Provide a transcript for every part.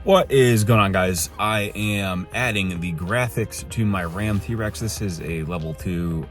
What is going on, guys? I am adding the graphics to my Ram TRX. This is a level 2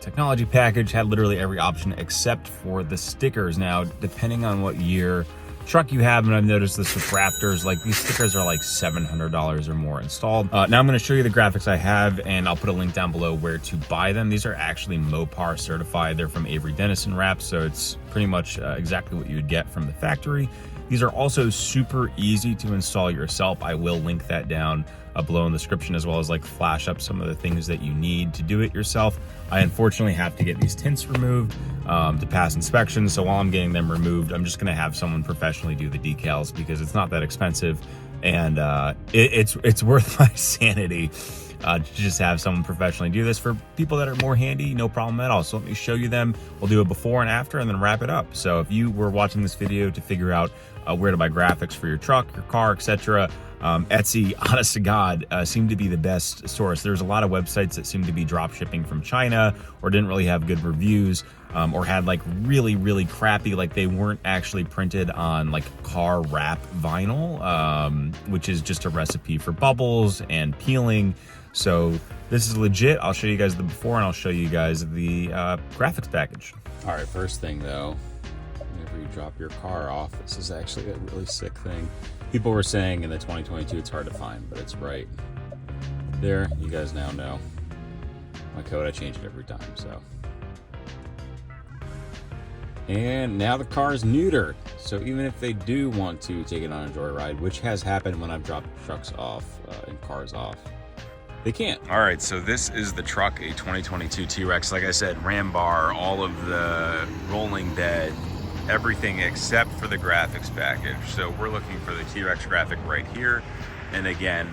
technology package. Had literally every option except for the stickers. Now, depending on what year truck you have, and I've noticed this with Raptors, like these stickers are like $700 or more installed. Now I'm going to show you the graphics I have, and I'll put a link down below where to buy them. These are actually Mopar certified. They're from Avery Dennison wraps, so it's pretty much exactly what you would get from the factory. These are also super easy to install yourself. I will link that down below in the description, as well as like flash up some of the things that you need to do it yourself. I unfortunately have to get these tints removed to pass inspection. So while I'm getting them removed, I'm just gonna have someone professionally do the decals because it's not that expensive, and it's worth my sanity to just have someone professionally do this. For people that are more handy, no problem at all. So let me show you them. We'll do a before and after and then wrap it up. So if you were watching this video to figure out where to buy graphics for your truck, your car, etc., Etsy, honest to God, seem to be the best source. There's a lot of websites that seem to be drop shipping from China or didn't really have good reviews, or had like really crappy, like they weren't actually printed on like car wrap vinyl, which is just a recipe for bubbles and peeling. So this is legit. I'll show you guys the before and I'll show you guys the graphics package. All right, first thing though, whenever you drop your car off, this is actually a really sick thing. People were saying in the 2022 it's hard to find, but it's right there. You guys now know my code. I change it every time. So, and now the car is neutered, so even if they do want to take it on a joyride, which has happened when I've dropped trucks off and cars off, they can't. All right, so this is the truck, a 2022 TRX. Like I said, ram bar, all of the rolling bed, everything except for the graphics package. So we're looking for the TRX graphic right here. And again,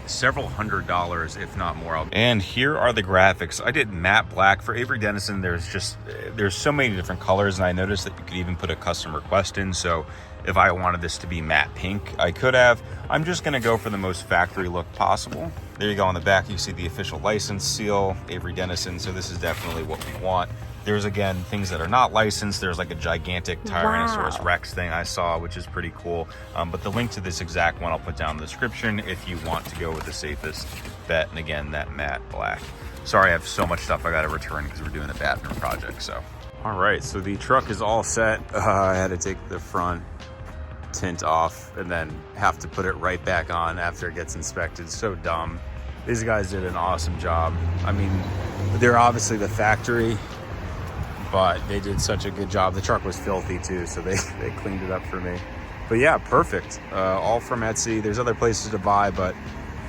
several $100s, if not more. And here are the graphics. I did matte black for Avery Dennison. There's so many different colors, and I noticed that you could even put a custom request in. So if I wanted this to be matte pink, I could have. I'm just gonna go for the most factory look possible. There you go. On the back, you see the official license seal, Avery Dennison. So this is definitely what we want. There's, again, things that are not licensed. There's like a gigantic Tyrannosaurus Rex thing I saw, which is pretty cool. But the link to this exact one I'll put down in the description if you want to go with the safest bet. And again, that matte black. Sorry, I have so much stuff I got to return because we're doing the bathroom project. So, all right, so the truck is all set. I had to take the front tint off and then have to put it right back on after it gets inspected. So dumb. These guys did an awesome job. I mean, they're obviously the factory, but they did such a good job. The truck was filthy too, so they cleaned it up for me. But yeah, perfect. All from Etsy. There's other places to buy, but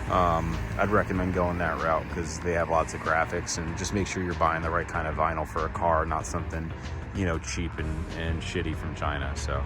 I'd recommend going that route because they have lots of graphics, and just make sure you're buying the right kind of vinyl for a car, not something, you know, cheap and shitty from China. So